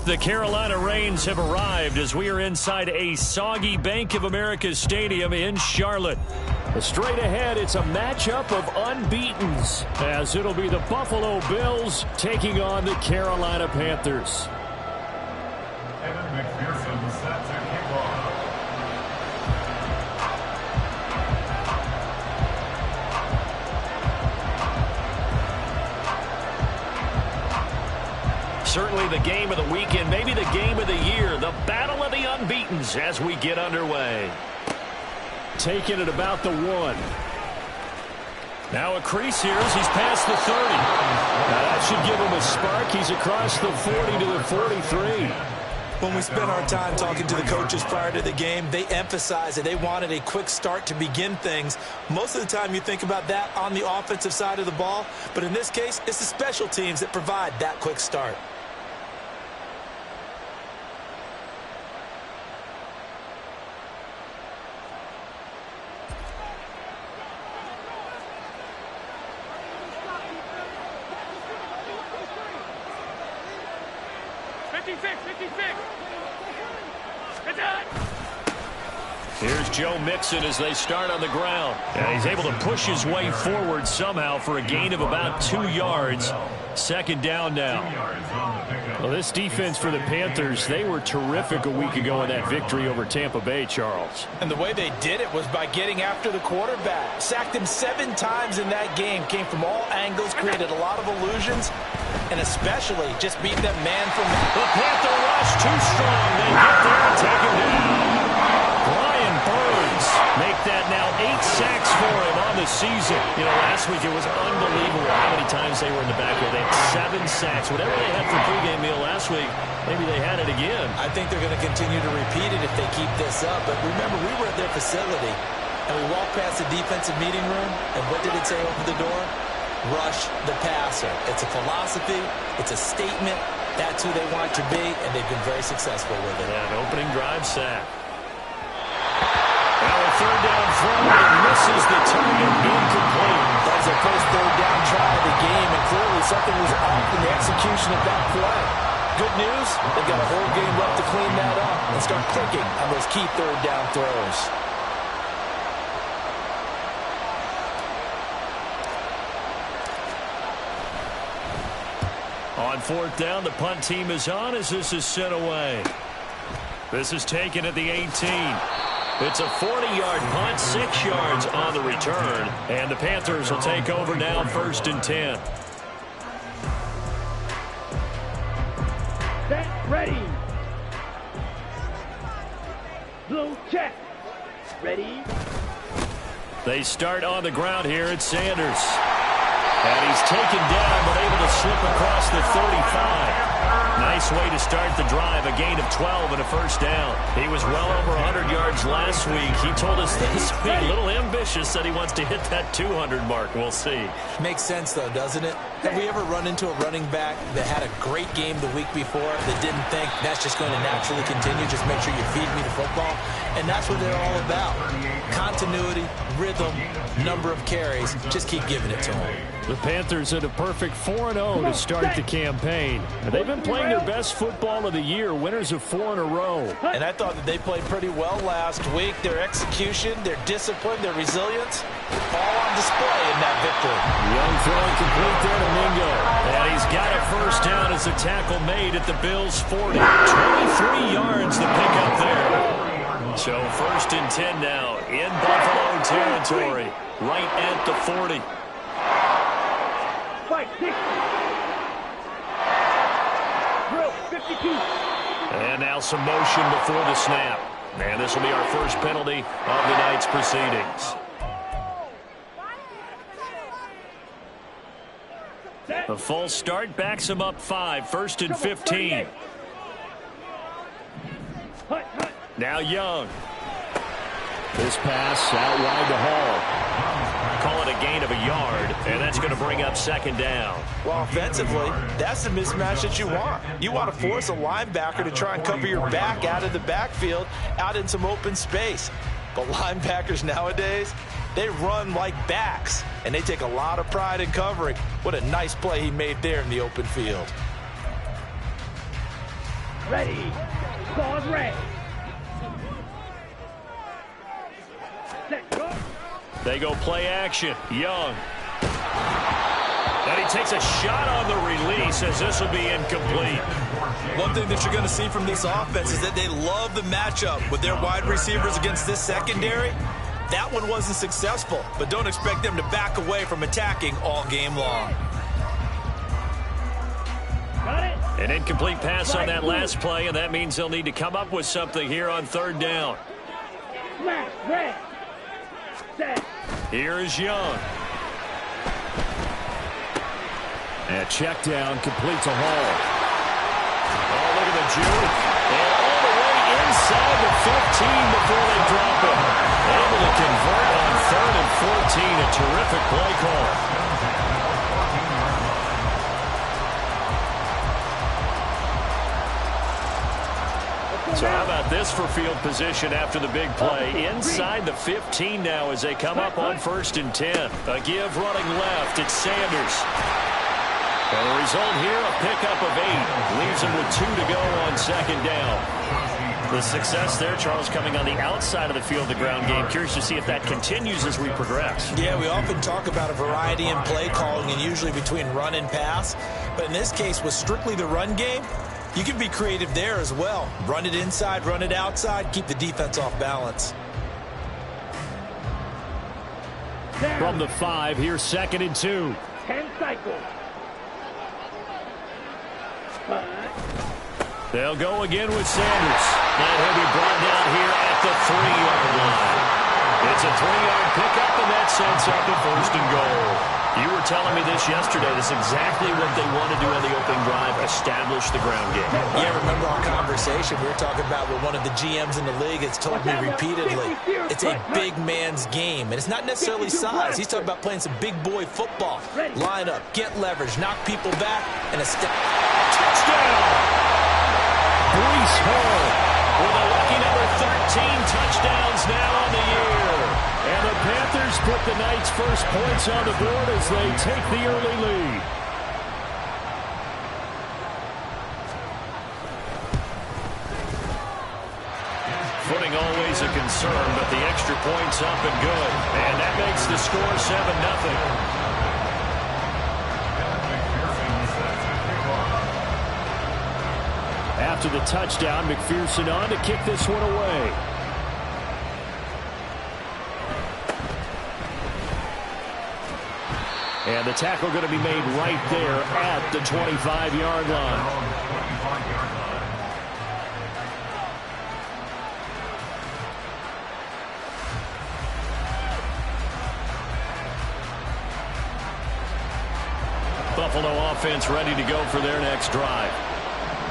The Carolina Rains have arrived as we are inside a soggy Bank of America Stadium in Charlotte. Straight ahead, it's a matchup of unbeatens, as it'll be the Buffalo Bills taking on the Carolina Panthers. Certainly the game of the weekend, maybe the game of the year, the battle of the unbeatens as we get underway. Taking it about the 1. Now a crease here as he's past the 30. Now that should give him a spark. He's across the 40 to the 43. When we spent our time talking to the coaches prior to the game, they emphasized that they wanted a quick start to begin things. Most of the time you think about that on the offensive side of the ball, but in this case, it's the special teams that provide that quick start. Here's Joe Mixon as they start on the ground. And he's able to push his way forward somehow for a gain of about 2 yards. Second down now. Well, this defense for the Panthers, they were terrific a week ago in that victory over Tampa Bay, Charles. And the way they did it was by getting after the quarterback. Sacked him 7 times in that game. Came from all angles, created a lot of illusions, and especially just beat them man for man. The Panther rush too strong. They get there and take him down. Brian Burns make that now 8 sacks for him on the season. You know, last week it was unbelievable how many times they were in the backfield. They had 7 sacks. Whatever they had for pregame meal last week, maybe they had it again. I think they're going to continue to repeat it if they keep this up. But remember, we were at their facility, and we walked past the defensive meeting room, and what did it say over the door? Rush the passer. It's a philosophy. It's a statement. That's who they want to be, and they've been very successful with it. Yeah, an opening drive sack. Now a third down throw, and misses the target, incomplete. That was their first third down try of the game, and clearly something was off in the execution of that play. Good news, they've got a whole game left to clean that up and start clicking on those key third down throws. On fourth down, the punt team is on as this is sent away. This is taken at the 18. It's a 40-yard punt, 6 yards on the return. And the Panthers will take over now, 1st and 10. Set, ready. Blue check. Ready. They start on the ground here at Sanders. And he's taken down but able to slip across the 35. Nice way to start the drive, a gain of 12 and a first down. He was well over 100 yards last week. He told us this week, a little ambitious, that he wants to hit that 200 mark. We'll see. Makes sense, though, doesn't it? Have we ever run into a running back that had a great game the week before that didn't think that's just going to naturally continue, just make sure you feed me the football? And that's what they're all about. Continuity, rhythm, number of carries. Just keep giving it to them. The Panthers at a perfect 4-0 to start the campaign. They've been playing their best football of the year, winners of 4 in a row. And I thought that they played pretty well last week. Their execution, their discipline, their resilience, all on display in that victory. Young throw complete there to Mingo. And he's got a first down as a tackle made at the Bills' 40. 23 yards the pickup there. So 1st and 10 now in Buffalo territory, right at the 40. Fight, 6. Drill, 52. And now some motion before the snap. And this will be our first penalty of the night's proceedings. A false start backs him up 5, 1st and 15. Now Young. This pass out wide to Hall. Call it a gain of a yard, and that's going to bring up 2nd down. Well, offensively, that's the mismatch that you want. You want to force a linebacker to try and cover your back out of the backfield, out in some open space. But linebackers nowadays, they run like backs, and they take a lot of pride in covering. What a nice play he made there in the open field. Ready. Pause red. Set, go. They go play action. Young. And he takes a shot on the release as this will be incomplete. One thing that you're going to see from this offense is that they love the matchup with their wide receivers against this secondary. That one wasn't successful, but don't expect them to back away from attacking all game long. Got it. An incomplete pass on that last play, and that means they'll need to come up with something here on third down. Flash, red. Set. Here is Young. And check down completes a Hall. Oh, look at the juke. And all the way inside the 15 before they drop it. Able to convert on 3rd and 14. A terrific play call. So how about this for field position after the big play? Inside the 15 now as they come up on 1st and 10. A give running left. It's Sanders. And the result here, a pickup of 8. Leaves him with 2 to go on 2nd down. The success there, Charles, coming on the outside of the field, the ground game. Curious to see if that continues as we progress. Yeah, we often talk about a variety in play calling and usually between run and pass. But in this case, with strictly the run game, you can be creative there as well. Run it inside, run it outside, keep the defense off balance. From the 5, here's 2nd and 2. 10 cycles. They'll go again with Sanders. And he'll be brought down here at the 3-yard line. It's a 3-yard pickup, and that sets up a 1st and goal. You were telling me this yesterday. This is exactly what they want to do on the opening drive, establish the ground game. Yeah, remember our conversation? We were talking about what one of the GMs in the league has told me repeatedly. It's a big man's game, and it's not necessarily size. He's talking about playing some big boy football. Line up, get leverage, knock people back, and a step. Touchdown! Breece Hall with a lucky number 13 touchdowns now on the year. And the Panthers put the Knights' first points on the board as they take the early lead. Footing always a concern, but the extra point's up and good. And that makes the score 7-0. After the touchdown, McPherson on to kick this one away. And the tackle going to be made right there at the 25-yard line. Buffalo offense ready to go for their next drive.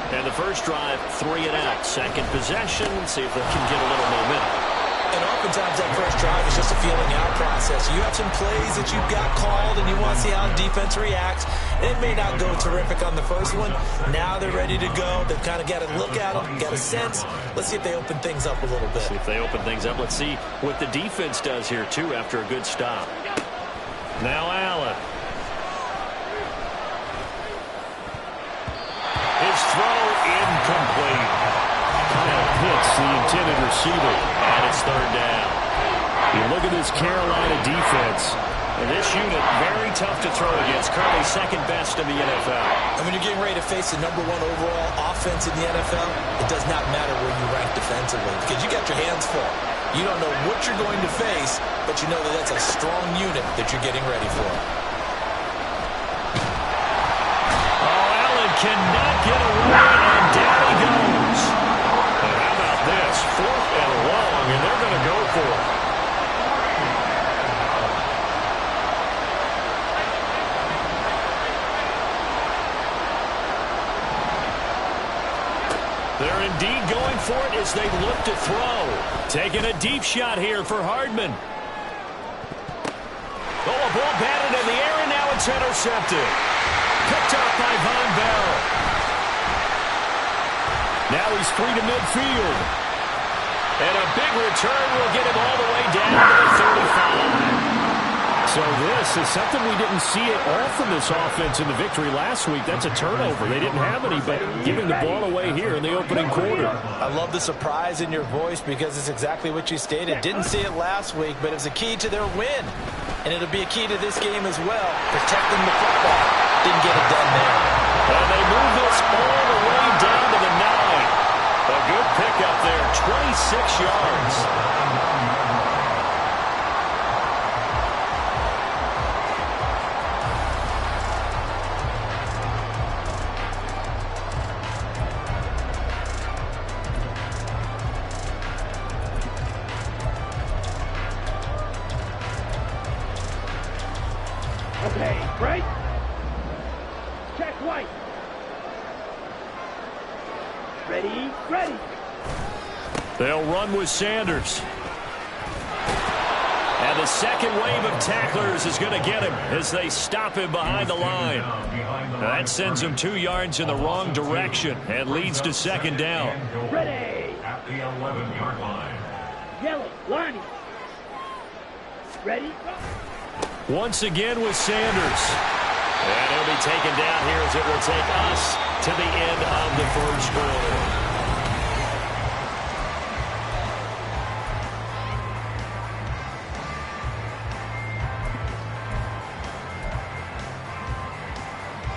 And the first drive, 3 and out. Second possession, see if they can get a little momentum. And oftentimes that first drive is just a feeling out process. You have some plays that you've got called and you want to see how the defense reacts. It may not go terrific on the first one. Now they're ready to go. They've kind of got to look at them, got a sense. Let's see if they open things up a little bit. See if they open things up. Let's see what the defense does here, too, after a good stop. Now Allen. His throw incomplete. Kyle Pitts, the intended receiver, and it's 3rd down. You look at this Carolina defense, and this unit very tough to throw against. Currently 2nd best in the NFL. And when you're getting ready to face the #1 overall offense in the NFL, it does not matter where you rank defensively because you got your hands full. You don't know what you're going to face, but you know that that's a strong unit that you're getting ready for. Cannot get away, and down he goes. And how about this? 4th and long, and they're going to go for it. They're indeed going for it as they look to throw. Taking a deep shot here for Hardman. Oh, a ball batted in the air, and now it's intercepted. Picked up by Von Bell. Now he's free to midfield. And a big return will get him all the way down to the 35. So So this is something we didn't see at all from this offense in the victory last week. That's a turnover. They didn't have any, but giving the ball away here in the opening quarter. I love the surprise in your voice because it's exactly what you stated. Didn't see it last week, but it was a key to their win. And it'll be a key to this game as well, protecting the football. Didn't get it done there. And they move this all the way down to the 9. A good pickup there, 26 yards. Okay, right? Check white. Ready, ready. They'll run with Sanders. And the second wave of tacklers is going to get him as they stop him behind the line. Now that sends him 2 yards in the wrong direction and leads to second down. Ready. At the 11-yard line. Yellow, lining. Ready? Once again with Sanders. And he'll be taken down here as it will take us to the end of the first quarter.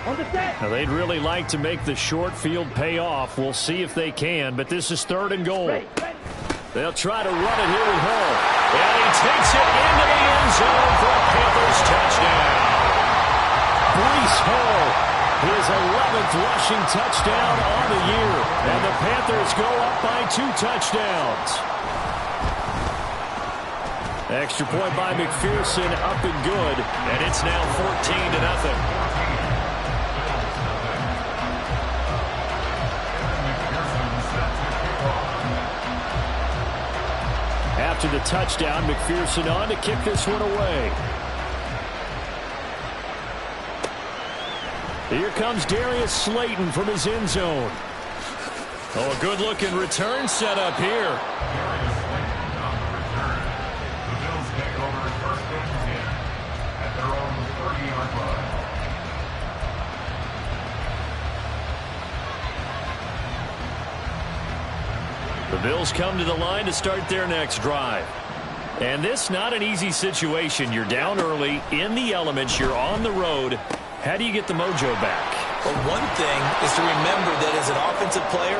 On the set. Now they'd really like to make the short field pay off. We'll see if they can, but this is 3rd and goal. Ready, ready. They'll try to run it here with Hall. And he takes it into the end zone for a Panthers touchdown. Breece Hall, his 11th rushing touchdown on the year. And the Panthers go up by 2 touchdowns. Extra point by McPherson, up and good. And it's now 14-0. After the touchdown, McPherson on to kick this one away. Here comes Darius Slayton from his end zone. Oh, a good-looking return set up here. The Bills take over 1st and 10 at their own 30-yard line. The Bills come to the line to start their next drive. And this not an easy situation. You're down early, in the elements, you're on the road. How do you get the mojo back? Well, one thing is to remember that as an offensive player,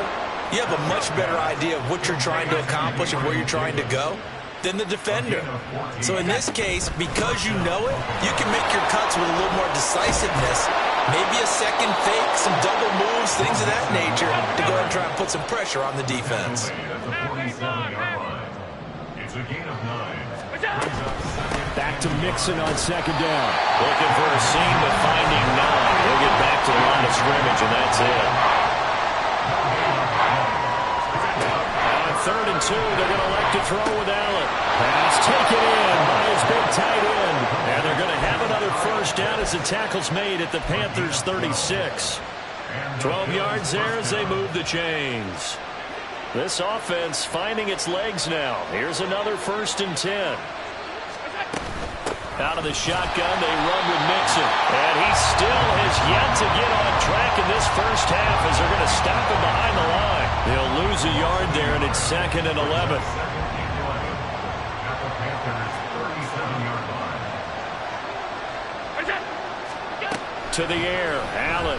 you have a much better idea of what you're trying to accomplish and where you're trying to go than the defender. So in this case, because you know it, you can make your cuts with a little more decisiveness. Maybe a second fake, some double moves, things of that nature to go ahead and try and put some pressure on the defense. At the 47-yard line. It's a gain of 9. Back to Mixon on second down. Looking for a seam, but finding none. He'll get back to the line of scrimmage, and that's it. Now on 3rd and 2, they're going to elect to throw with Allen. Pass taken in by his big tight end. And they're going to have another first down as the tackle's made at the Panthers' 36. 12 yards there as they move the chains. This offense finding its legs now. Here's another 1st and 10. Out of the shotgun, they run with Mixon. And he still has yet to get on track in this first half as they're going to stop him behind the line. They'll lose a yard there, and it's 2nd and 11. At the Panthers' 37-yard line. To the air, Allen.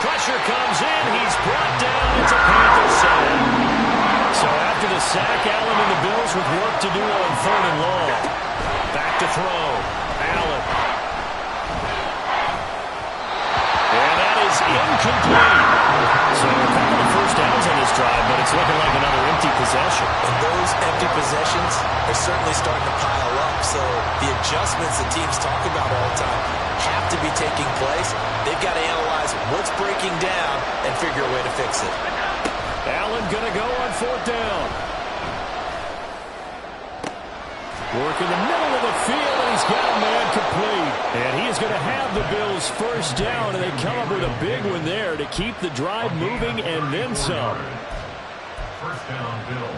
Pressure comes in. He's brought down. It's a Panthers sack. So after the sack, Allen and the Bills with work to do on 3rd and long. Back to throw. Allen. And that is incomplete. So a couple of first downs on this drive, but it's looking like another empty possession. And those empty possessions are certainly starting to pile up. So the adjustments that teams talk about all the time have to be taking place. They've got to analyze what's breaking down and figure a way to fix it. Allen going to go on 4th down. Work in the middle of the field, and he's got a man complete. And he is going to have the Bills first down, and they come up with a big one there to keep the drive moving and then some. First down, Bills.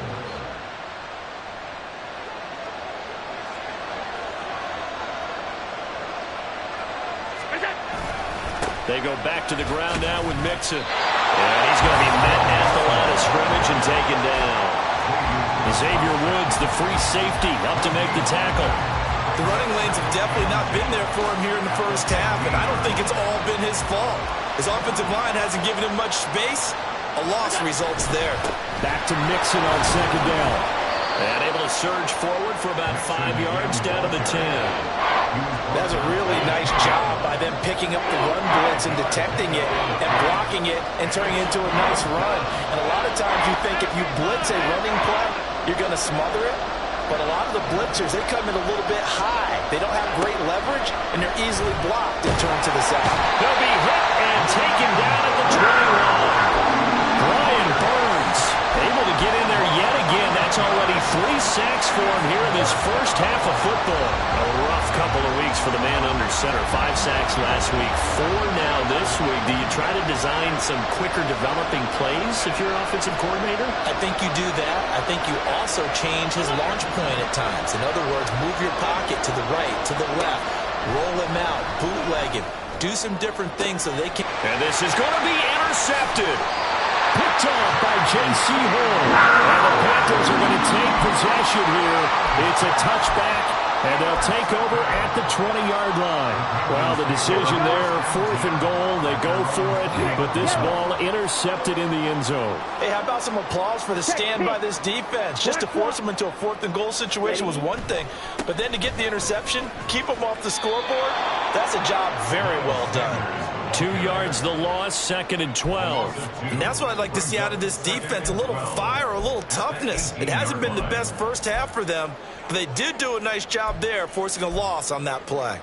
They go back to the ground now with Mixon. And he's going to be met at the line of scrimmage and taken down. Xavier Woods, the free safety, up to make the tackle. The running lanes have definitely not been there for him here in the first half, and I don't think it's all been his fault. His offensive line hasn't given him much space. A loss results there. Back to Mixon on second down. And able to surge forward for about 5 yards down to the 10. That's a really nice job by them picking up the run blitz and detecting it and blocking it and turning it into a nice run. And a lot of times you think if you blitz a running play, you're going to smother it. But a lot of the blitzers, they come in a little bit high. They don't have great leverage, and they're easily blocked and turned to the side. They'll be hit and taken down at the 20-line. Brian Burns able to get in there yet again. That's already 3 sacks for him here in this first half of football. A rough couple of weeks for the man under center. 5 sacks last week, 4 now this week. Do you try to design some quicker developing plays if you're an offensive coordinator? I think you do that. I think you also change his launch point at times. In other words, move your pocket to the right, to the left, roll him out, bootleg him, do some different things so they can. And this is going to be intercepted. Picked off by J.C. Horn. And the Panthers are going to take possession here. It's a touchback, and they'll take over at the 20-yard line. Well, the decision there, 4th and goal. They go for it, but this ball intercepted in the end zone. Hey, how about some applause for the stand by this defense? Just to force them into a 4th and goal situation was one thing, but then to get the interception, keep them off the scoreboard, that's a job very well done. 2 yards the loss, 2nd and 12. And that's what I'd like to see out of this defense, a little fire, a little toughness. It hasn't been the best first half for them, but they did do a nice job there, forcing a loss on that play.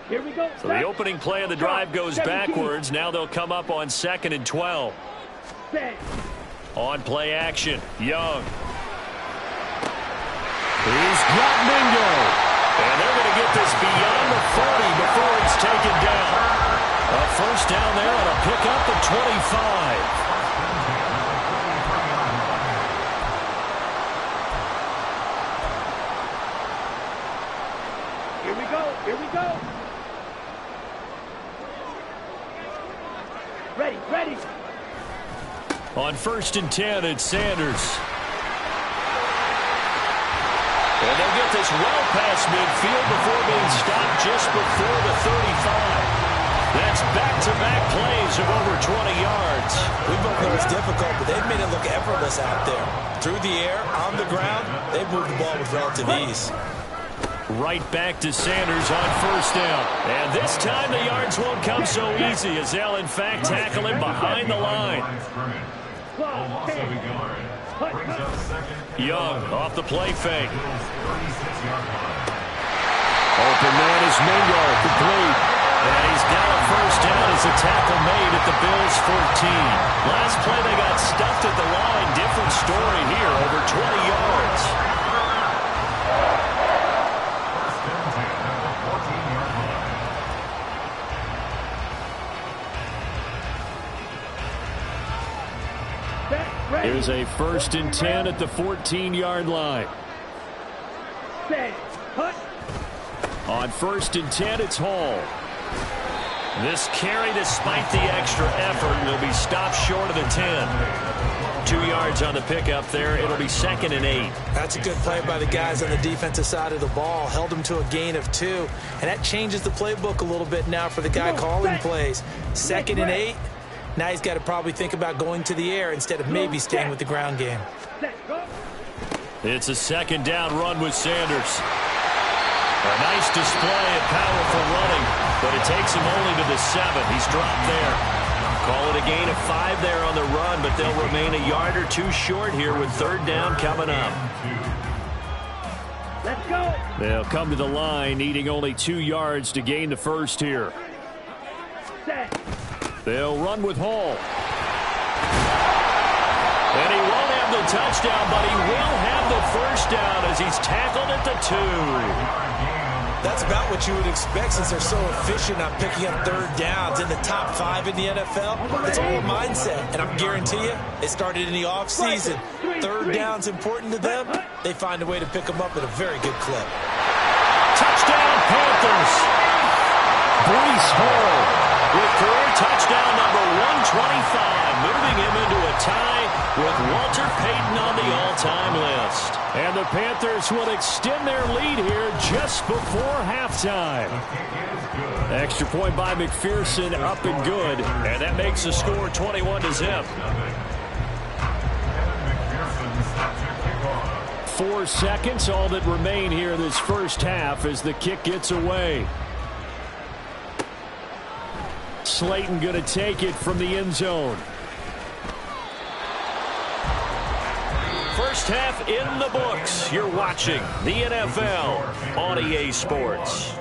Here we go. So the opening play of the drive goes 17. backwards. Now they'll come up on 2nd and 12. Set. On play action, Young. He's got Mingo. And they're going to get this beyond the 40 before it's taken down. A first down there on a pickup at 25. Here we go. Here we go. Ready. Ready. On 1st and 10, it's Sanders. And they'll get this well past midfield before being stopped just before the 35. That's back-to-back plays of over 20 yards. We both know it's difficult, but they've made it look effortless out there. Through the air, on the ground, they've moved the ball with relative ease. Right back to Sanders on 1st down. And this time the yards won't come so easy as they'll, in fact, tackle him behind the line. Young off the play fake. Open man is Mingo, complete. And he's got a first down as a tackle made at the Bills' 14. Last play they got stuffed at the line. Different story here, over 20 yards. Here's a 1st and 10 at the 14-yard line. Set. Hut. On 1st and 10, it's Hall. This carry, despite the extra effort, will be stopped short of the 10. 2 yards on the pickup there. It'll be 2nd and 8. That's a good play by the guys on the defensive side of the ball. Held them to a gain of 2. And that changes the playbook a little bit now for the guy calling plays. 2nd and 8. Now he's got to probably think about going to the air instead of maybe staying with the ground game. It's a 2nd down run with Sanders. A nice display of powerful running, but it takes him only to the 7. He's dropped there. Call it a gain of 5 there on the run, but they'll remain a yard or 2 short here with 3rd down coming up. Let's go. They'll come to the line, needing only 2 yards to gain the first here. Set. They'll run with Hall. And he won't have the touchdown, but he will have the first down as he's tackled at the 2. That's about what you would expect since they're so efficient on picking up 3rd downs in the top 5 in the NFL. It's all a mindset, and I guarantee you, it started in the offseason. 3rd down's important to them. They find a way to pick them up at a very good clip. Touchdown, Panthers. Breece Hall with career touchdown number 125, moving him into a tie with Walter Payton on the all-time list. And the Panthers will extend their lead here just before halftime. Extra point by McPherson, up and good. And that makes the score 21-0. 4 seconds, all that remain here in this first half as the kick gets away. Slayton going to take it from the end zone. First half in the books. You're watching the NFL on EA Sports.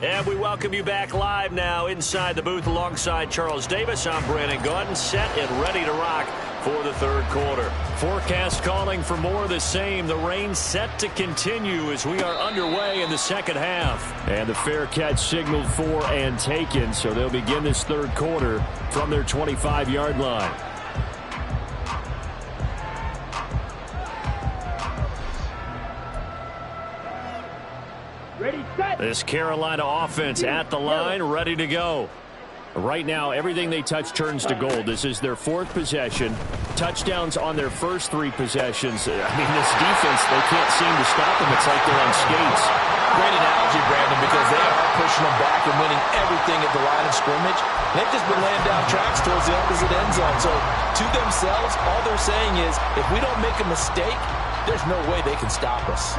And we welcome you back live now inside the booth alongside Charles Davis. I'm Brandon Gaudin, set and ready to rock for the third quarter. Forecast calling for more of the same. The rain set to continue as we are underway in the second half. And the fair catch signaled for and taken, so they'll begin this third quarter from their 25-yard line. Ready, set. This Carolina offense at the line, ready to go. Right now, everything they touch turns to gold. This is their fourth possession. Touchdowns on their first 3 possessions. I mean, this defense, they can't seem to stop them. It's like they're on skates. Great analogy, Brandon, because they are pushing them back and winning everything at the line of scrimmage. They've just been laying down tracks towards the opposite end zone. So, to themselves, all they're saying is, if we don't make a mistake, there's no way they can stop us.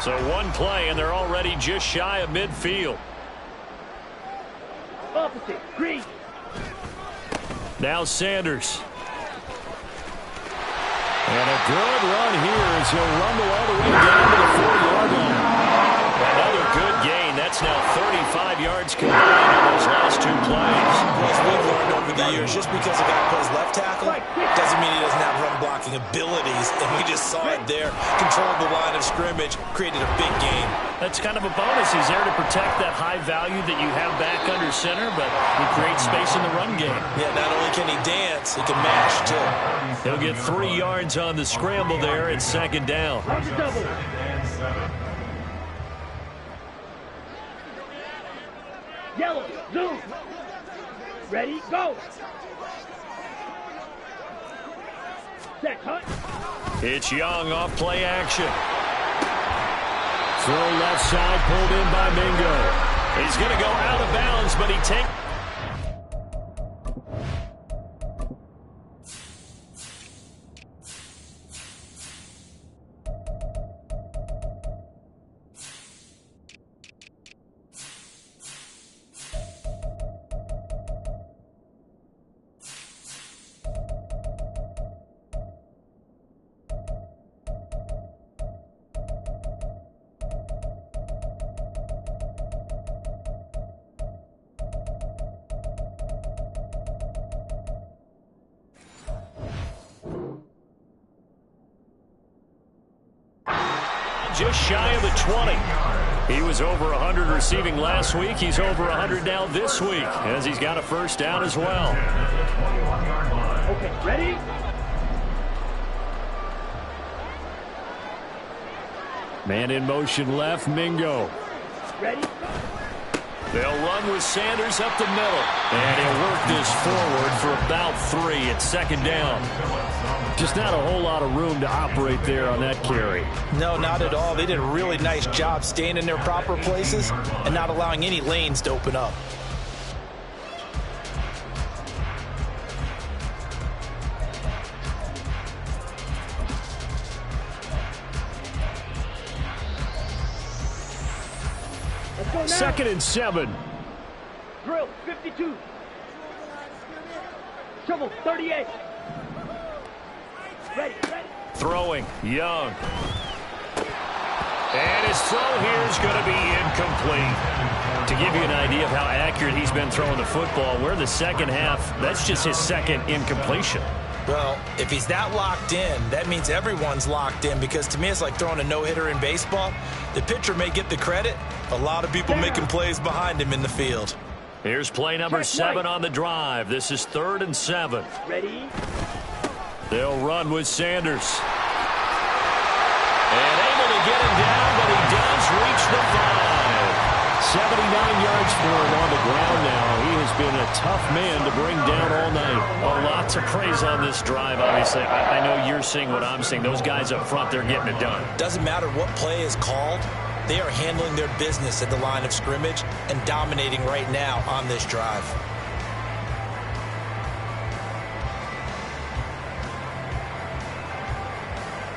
So one play, and they're already just shy of midfield. Opposite, green. Now Sanders. And a good run here as he'll rumble all the way down to the 4-yard line. Another good gain. That's now 35 yards combined on those last 2 plays. As we've learned over the years, just because a guy plays left tackle doesn't mean he doesn't have run blocking abilities. And we just saw it there. Controlled the line of scrimmage, created a big gain. That's kind of a bonus. He's there to protect that high value that you have back under center, but he creates space in the run game. Yeah, not only can he dance, he can mash too. He'll get 3 yards on the scramble there at second down. Double. Yellow, zoom. Ready, go. Set, hunt. It's Young off play action. Throw left side, pulled in by Mingo. He's going to go out of bounds, but he takes... just shy of the 20. He was over 100 receiving last week. He's over 100 now this week as he's got a first down as well. Okay, ready? Man in motion left, Mingo. Ready? They'll run with Sanders up the middle. And he'll work this forward for about 3 at second down. Just not a whole lot of room to operate there on that carry. No, not at all. They did a really nice job staying in their proper places and not allowing any lanes to open up. Let's go now. 2nd and 7. Drill, 52. Shovel, 38. Ready, ready. Throwing, Young. And his throw here is going to be incomplete. To give you an idea of how accurate he's been throwing the football, we're in the second half. That's just his 2nd incompletion. Well, if he's that locked in, that means everyone's locked in, because to me it's like throwing a no-hitter in baseball. The pitcher may get the credit, a lot of people making plays behind him in the field. Here's play number 7 on the drive. This is 3rd and 7. Ready? They'll run with Sanders. And able to get him down, but he does reach the 5. 79 yards for him on the ground now. He has been a tough man to bring down all night. A lot to praise on this drive, obviously. I know you're seeing what I'm seeing. Those guys up front, they're getting it done. Doesn't matter what play is called. They are handling their business at the line of scrimmage and dominating right now on this drive.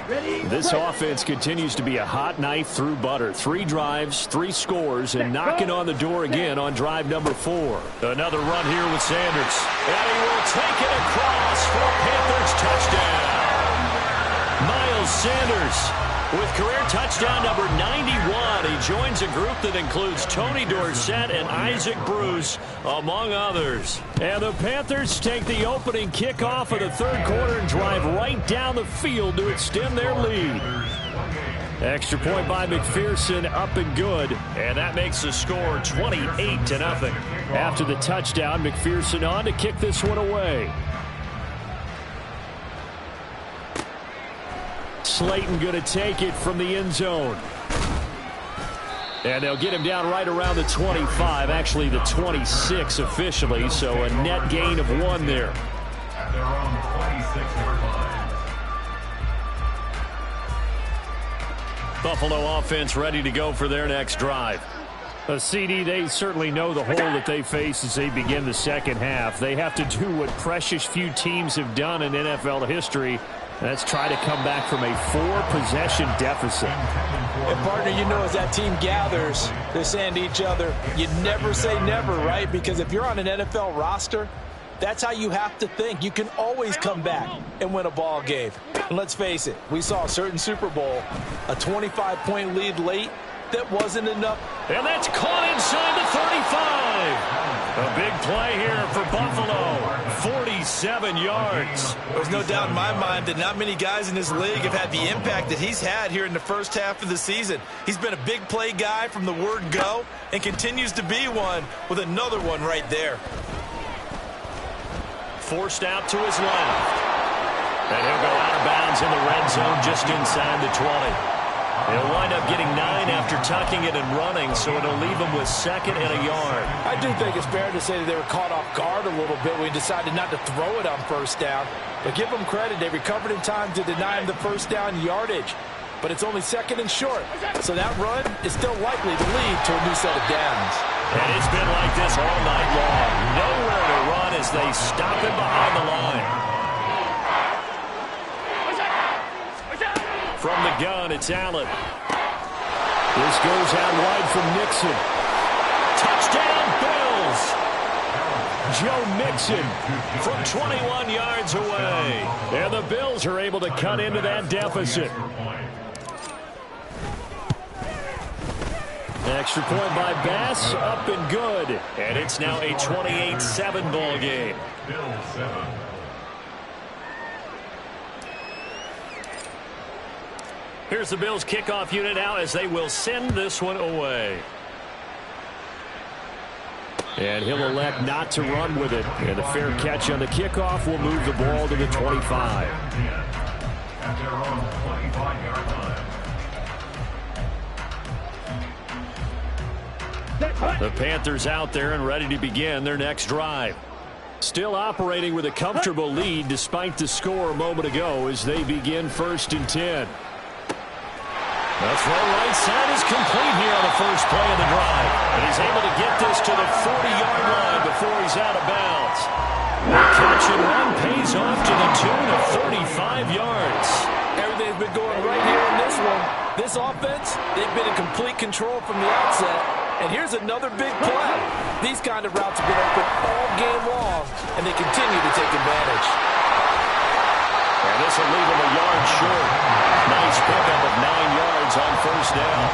This offense continues to be a hot knife through butter. 3 drives, 3 scores, and knocking on the door again on drive number 4. Another run here with Sanders. And he will take it across for a Panthers touchdown. Miles Sanders with career touchdown number 91. He joins a group that includes Tony Dorsett and Isaac Bruce, among others. And the Panthers take the opening kickoff of the 3rd quarter and drive right down the field to extend their lead. Extra point by McPherson, up and good. And that makes the score 28-0. After the touchdown, McPherson on to kick this one away. Slayton going to take it from the end zone. And they'll get him down right around the 25, actually the 26 officially, so a net gain of 1 there. At their own 26-yard line. Buffalo offense ready to go for their next drive. CD, they certainly know the hole that they face as they begin the second half. They have to do what precious few teams have done in NFL history. Let's try to come back from a 4-possession deficit. And, partner, you know, as that team gathers, they're saying to each other, you never say never, right? Because if you're on an NFL roster, that's how you have to think. You can always come back and win a ball game. And let's face it, we saw a certain Super Bowl, a 25-point lead late, that wasn't enough. And that's caught inside the 35. A big play here for Buffalo. 47 yards. There's no doubt in my mind that not many guys in this league have had the impact that he's had here in the first half of the season. He's been a big play guy from the word go and continues to be one with another one right there. Forced out to his left. And he'll go out of bounds in the red zone just inside the 20. He'll wind up getting 9 after tucking it and running, so it'll leave him with 2nd and a yard. I do think it's fair to say that they were caught off guard a little bit when he decided not to throw it on 1st down. But give them credit, they recovered in time to deny him the 1st down yardage. But it's only 2nd and short, so that run is still likely to lead to a new set of downs. And it's been like this all night long. Nowhere to run as they stop him behind the line. From the gun, it's Allen. This goes out wide from Nixon. Touchdown, Bills! Joe Mixon from 21 yards away. And the Bills are able to cut into that deficit. Extra point by Bass, up and good. And it's now a 28-7 ball game. Bills 7. Here's the Bills kickoff unit now as they will send this one away. And he'll elect not to run with it. And a fair catch on the kickoff will move the ball to the 25. At their own 25-yard line. The Panthers out there and ready to begin their next drive. Still operating with a comfortable lead despite the score a moment ago as they begin 1st and 10. The throw right side is complete here on the first play of the drive. And he's able to get this to the 40-yard line before he's out of bounds. The catch and run pays off to the tune of 35 yards. Everything's been going right here in this one. This offense, they've been in complete control from the outset. And here's another big play. These kind of routes have been open all game long, and they continue to take advantage. And this will leave him a yard short. Nice pickup of 9 yards on 1st down.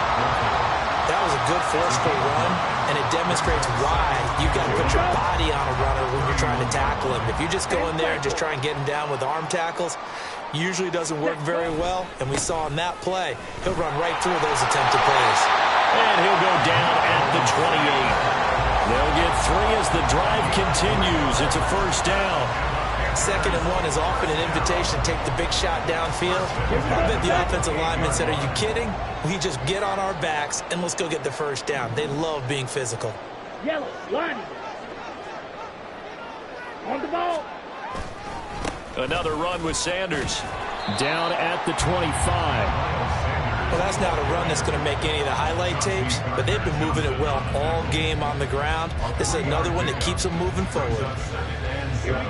That was a good forceful run, and it demonstrates why you've got to put your body on a runner when you're trying to tackle him. If you just go in there and just try and get him down with arm tackles, usually doesn't work very well, and we saw in that play, he'll run right through those attempted plays. And he'll go down at the 28. They'll get 3 as the drive continues. It's a first down. 2nd and 1 is often an invitation to take the big shot downfield. I bet the offensive lineman said, are you kidding? We just get on our backs and let's go get the first down. They love being physical. Yellow, lining. On the ball. Another run with Sanders. Down at the 25. Well, that's not a run that's going to make any of the highlight tapes, but they've been moving it well all game on the ground. This is another one that keeps them moving forward.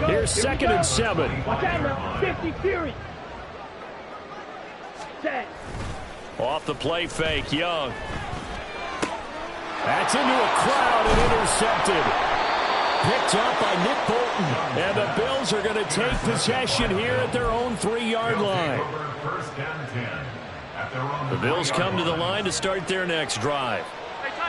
Here's 2nd and 7. Watch out now. 50 Fury. Set. Off the play fake, Young. That's into a crowd and intercepted. Picked up by Nick Bolton. And the Bills are going to take possession here at their own 3-yard line. The Bills come to the line to start their next drive.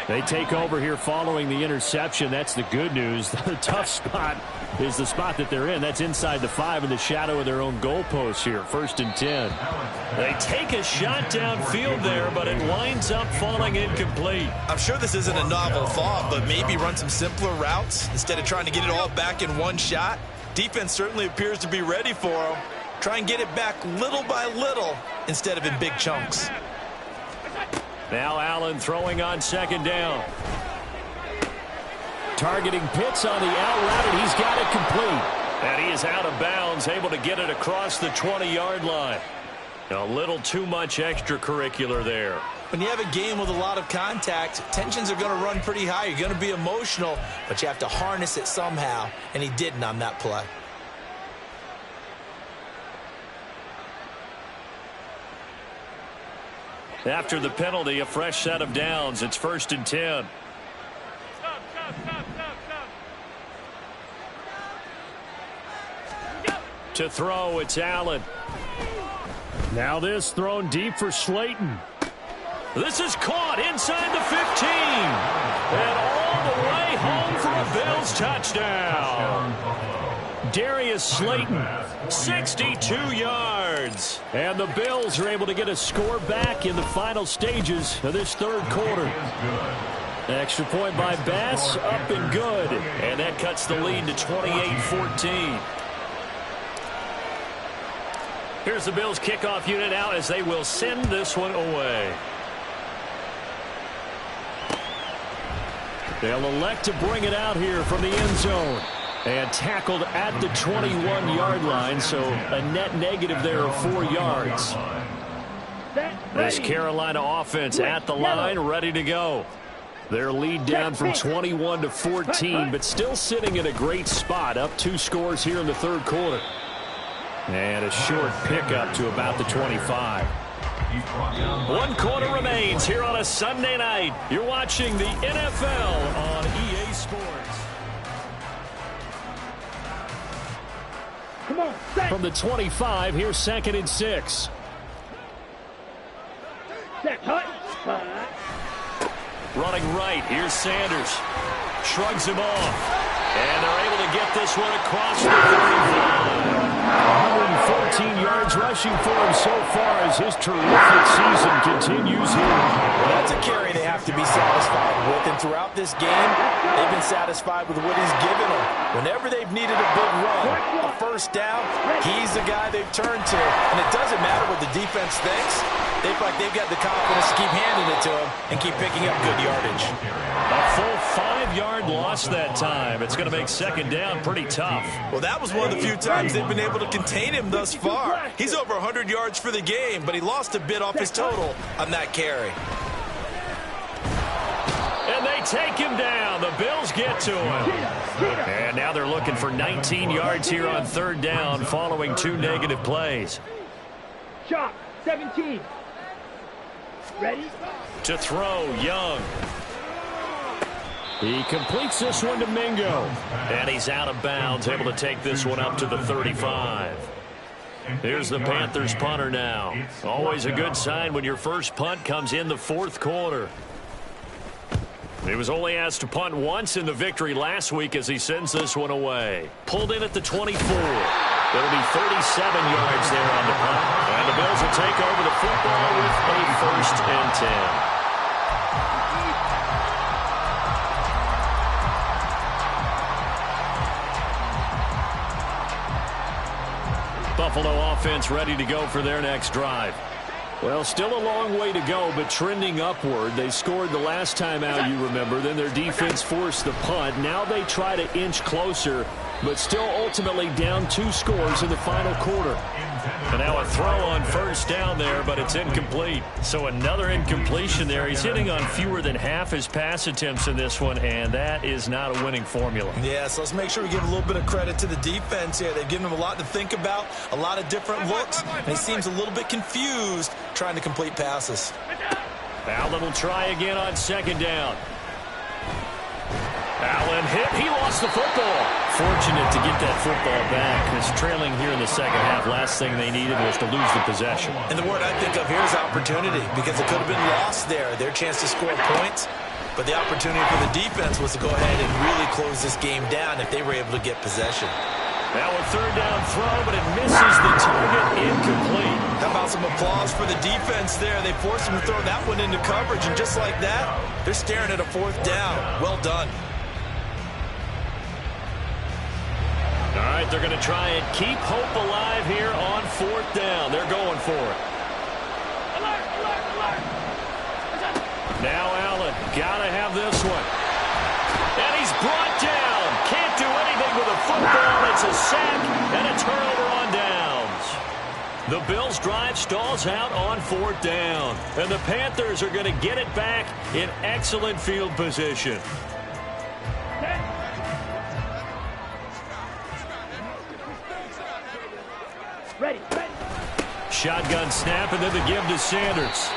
They take over here following the interception. That's the good news. The tough spot is the spot that they're in. That's inside the 5 in the shadow of their own goalpost here. 1st and 10. They take a shot downfield there, but it winds up falling incomplete. I'm sure this isn't a novel thought, but maybe run some simpler routes instead of trying to get it all back in one shot. Defense certainly appears to be ready for them. Try and get it back little by little instead of in big chunks. Now Allen throwing on 2nd down. Targeting Pitts on the out route, and he's got it complete. And he is out of bounds, able to get it across the 20-yard line. A little too much extracurricular there. When you have a game with a lot of contact, tensions are going to run pretty high. You're going to be emotional, but you have to harness it somehow, and he didn't on that play. After the penalty, a fresh set of downs. It's 1st and 10. To throw, it's Allen. Now this thrown deep for Slayton. This is caught inside the 15. And all the way home for a Bills touchdown. Darius Slayton, 62 yards. And the Bills are able to get a score back in the final stages of this 3rd quarter. Extra point by Bass, up and good. And that cuts the lead to 28-14. Here's the Bills kickoff unit out as they will send this one away. They'll elect to bring it out here from the end zone. And tackled at the 21-yard line, so a net negative there of 4 yards. This Carolina offense at the line, ready to go. Their lead down from 21 to 14, but still sitting in a great spot, up 2 scores here in the 3rd quarter. And a short pickup to about the 25. 1 quarter remains here on a Sunday night. You're watching the NFL on EA Sports. Come on, from the 25, here's 2nd and 6. Running right, here's Sanders. Shrugs him off. And they're able to get this one across the 35. 114 yards rushing for him so far as his terrific season continues here. Well, that's a carry they have to be satisfied with, and throughout this game, they've been satisfied with what he's given them. Whenever they've needed a big run, a first down, he's the guy they've turned to. And it doesn't matter what the defense thinks. They feel like they've got the confidence to keep handing it to him and keep picking up good yardage. A full 5-yard loss that time. It's going to make 2nd down pretty tough. Well, that was one of the few times they've been able to contain him thus far. He's over 100 yards for the game, but he lost a bit off his total on that carry. And they take him down. The Bills get to him. And now they're looking for 19 yards here on 3rd down following 2 negative plays. Shot, 17. Ready? To throw, Young. He completes this one to Mingo. And he's out of bounds, able to take this one up to the 35. Here's the Panthers punter now. Always a good sign when your first punt comes in the 4th quarter. He was only asked to punt once in the victory last week as he sends this one away. Pulled in at the 24. It'll be 37 yards there on the punt. And the Bills will take over the football with a 1st and 10. Buffalo offense ready to go for their next drive. Well, still a long way to go, but trending upward. They scored the last time out, you remember. Then their defense forced the punt. Now they try to inch closer, but still ultimately down 2 scores in the final quarter. And now a throw on 1st down there, but it's incomplete. So another incompletion there. He's hitting on fewer than half his pass attempts in this one, and that is not a winning formula. Yeah, so let's make sure we give a little bit of credit to the defense here. They've given him a lot to think about, a lot of different looks, and he seems a little bit confused trying to complete passes. Allen will try again on 2nd down. Allen hit. He lost the football. Fortunate to get that football back. It's trailing here in the second half. Last thing they needed was to lose the possession. And the word I think of here is opportunity, because it could have been lost there. Their chance to score points. But the opportunity for the defense was to go ahead and really close this game down if they were able to get possession. Now a 3rd down throw, but it misses the target. Incomplete. How about some applause for the defense there? They forced him to throw that one into coverage, and just like that, they're staring at a 4th down. Well done. All right, they're going to try and keep hope alive here on 4th down. They're going for it. Now Allen, got to have this one. And he's brought down. Can't do anything with a football. It's a sack and a turnover on downs. The Bills' drive stalls out on 4th down. And the Panthers are going to get it back in excellent field position. Ready. Shotgun snap, and then the give to Sanders.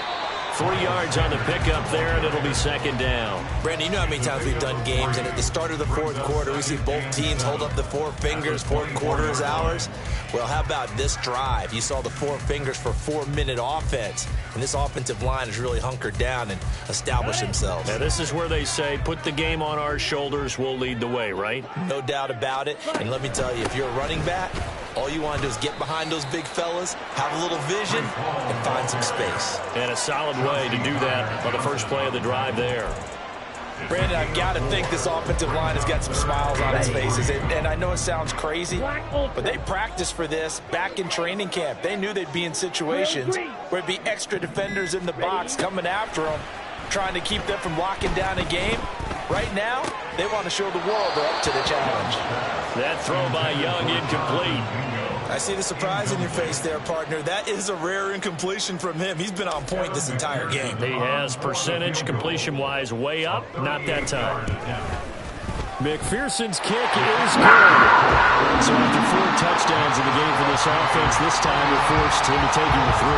3 yards on the pickup there, and it'll be 2nd down. Brandon, you know how many times we've done games, and at the start of the 4th quarter, we see both teams hold up the 4 fingers, 4th quarter is ours. Well, how about this drive? You saw the 4 fingers for 4-minute offense, and this offensive line has really hunkered down and established themselves. Now, this is where they say, put the game on our shoulders, we'll lead the way, right? No doubt about it, and let me tell you, if you're a running back, all you want to do is get behind those big fellas, have a little vision, and find some space. And a solid way to do that on the first play of the drive there. Brandon, I've got to think this offensive line has got some smiles on its faces. And I know it sounds crazy, but they practiced for this back in training camp. They knew they'd be in situations where it'd be extra defenders in the box coming after them, trying to keep them from locking down a game. Right now, they want to show the world they're up to the challenge. That throw by Young incomplete. I see the surprise in your face there, partner. That is a rare incompletion from him. He's been on point this entire game. He has percentage completion-wise way up. Not that time. McPherson's kick is good. So after 4 touchdowns in the game for this offense, this time they're forced him to take him to 3.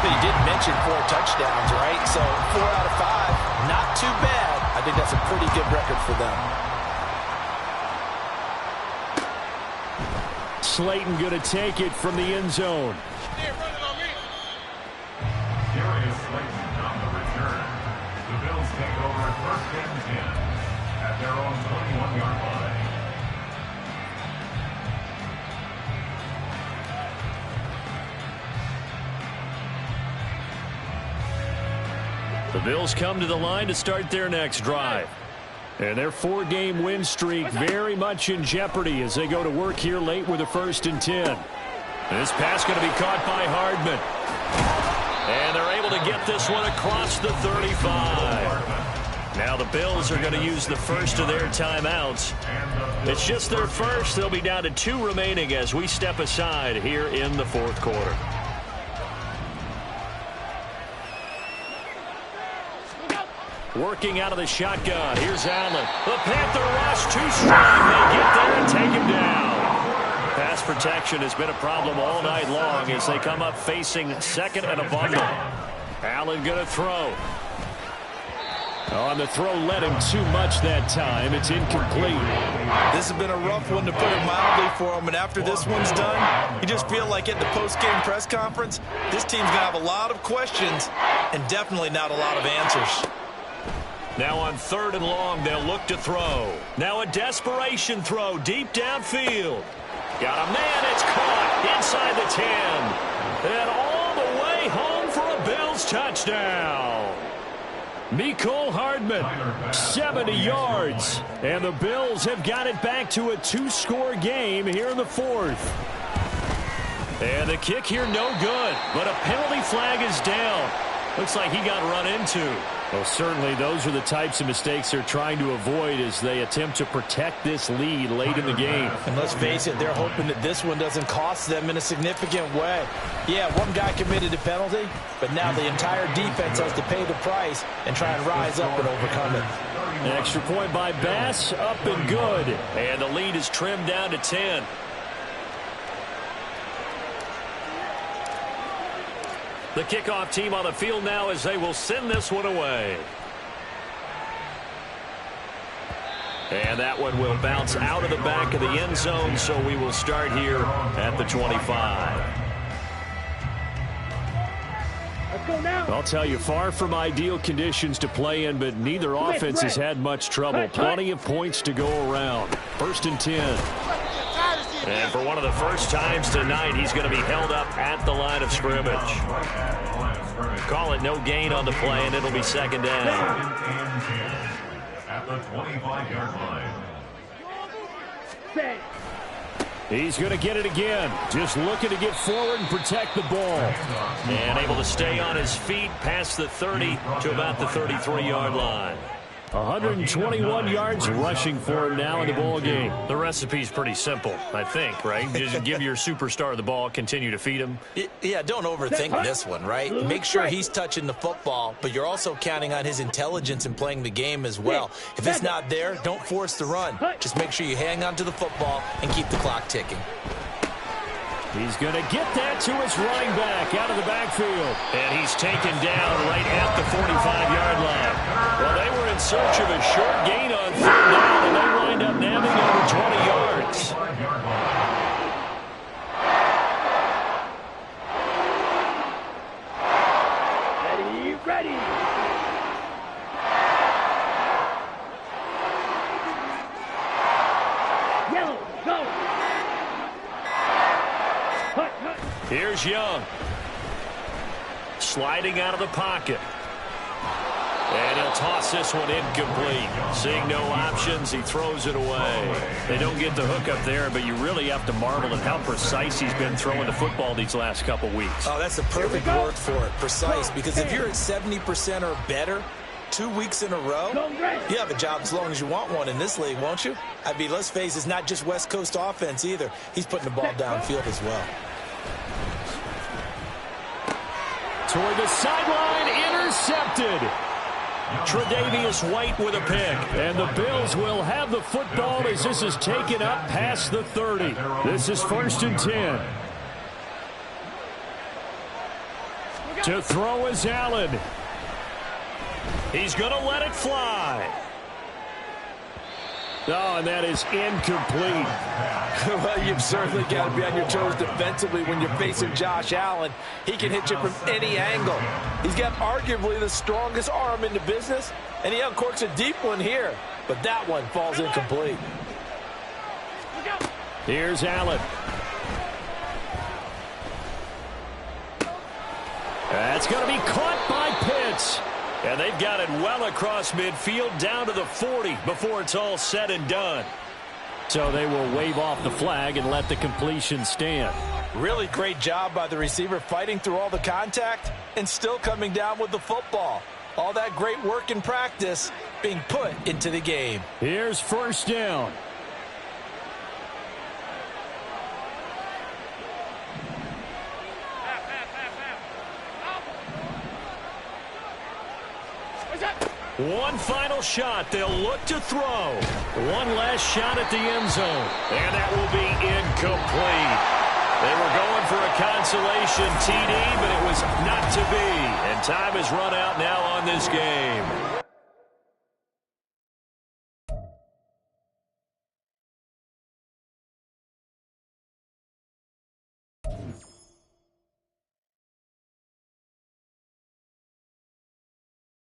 But he did mention 4 touchdowns, right? So 4 out of 5, not too bad. I think that's a pretty good record for them. Slayton going to take it from the end zone. Darius Slayton on the return. The Bills take over 1st and 10 at their own 21-yard line. The Bills come to the line to start their next drive. And their 4-game win streak very much in jeopardy as they go to work here late with a 1st and 10. This pass going to be caught by Hardman. And they're able to get this one across the 35. Now the Bills are going to use the first of their timeouts. It's just their first. They'll be down to 2 remaining as we step aside here in the 4th quarter. Working out of the shotgun. Here's Allen. The Panther rush too strong. They get there and take him down. Pass protection has been a problem all night long as they come up facing 2nd and a bundle. Allen going to throw. On the throw led him too much that time. It's incomplete. This has been a rough one to put it mildly for him, and after this one's done, you just feel like at the post-game press conference, this team's going to have a lot of questions and definitely not a lot of answers. Now on 3rd and long, they'll look to throw. Now a desperation throw deep downfield. Got a man, it's caught inside the 10. And all the way home for a Bills touchdown. Mecole Hardman, 70 yards. And the Bills have got it back to a 2-score game here in the 4th. And the kick here no good, but a penalty flag is down. Looks like he got run into. Well, certainly those are the types of mistakes they're trying to avoid as they attempt to protect this lead late in the game. And let's face it, they're hoping that this one doesn't cost them in a significant way. Yeah, one guy committed a penalty, but now the entire defense has to pay the price and try and rise up and overcome it. An extra point by Bass, up and good. And the lead is trimmed down to 10. The kickoff team on the field now as they will send this one away. And that one will bounce out of the back of the end zone, so we will start here at the 25. Let's go now. I'll tell you, far from ideal conditions to play in, but neither offense has had much trouble. Plenty of points to go around. 1st and 10. And for one of the first times tonight, he's going to be held up at the line of scrimmage. Call it no gain on the play, and it'll be 2nd down. At the 25-yard line. Set. He's going to get it again. Just looking to get forward and protect the ball. And able to stay on his feet past the 30 to about the 33-yard line. 121 yards rushing for him now in the ball game. The recipe's pretty simple, I think, right? Just give your superstar the ball, continue to feed him. Yeah, don't overthink this one, right? Make sure he's touching the football, but you're also counting on his intelligence in playing the game as well. If it's not there, don't force the run. Just make sure you hang on to the football and keep the clock ticking. He's going to get that to his running back out of the backfield. And he's taken down right at the 45-yard line. Well, they were in search of a short gain on 3rd down, and they wind up nabbing over 20 yards. Ready. Yellow, go. Here's Young. Sliding out of the pocket. And he'll toss this one incomplete. Seeing no options, he throws it away. They don't get the hook up there, but you really have to marvel at how precise he's been throwing the football these last couple weeks. Oh, that's the perfect word for it, precise. Because if you're at 70% or better 2 weeks in a row, you have a job as long as you want one in this league, won't you? I mean, let's face it, it's not just West Coast offense either. He's putting the ball downfield as well. Toward the sideline, intercepted. Tre'Davious White with a pick. And the Bills will have the football as this is taken up past the 30. This is 1st and 10. To throw is Allen. He's going to let it fly. Oh, and that is incomplete. Well, you've certainly got to be on your toes defensively when you're facing Josh Allen. He can hit you from any angle. He's got arguably the strongest arm in the business, and he uncorks a deep one here. But that one falls incomplete. Here's Allen. That's going to be caught by Pitts. And they've got it well across midfield down to the 40 before it's all said and done. So they will wave off the flag and let the completion stand. Really great job by the receiver fighting through all the contact and still coming down with the football. All that great work in practice being put into the game. Here's 1st down. One final shot. They'll look to throw. One last shot at the end zone. And that will be incomplete. They were going for a consolation TD, but it was not to be. And time has run out now on this game.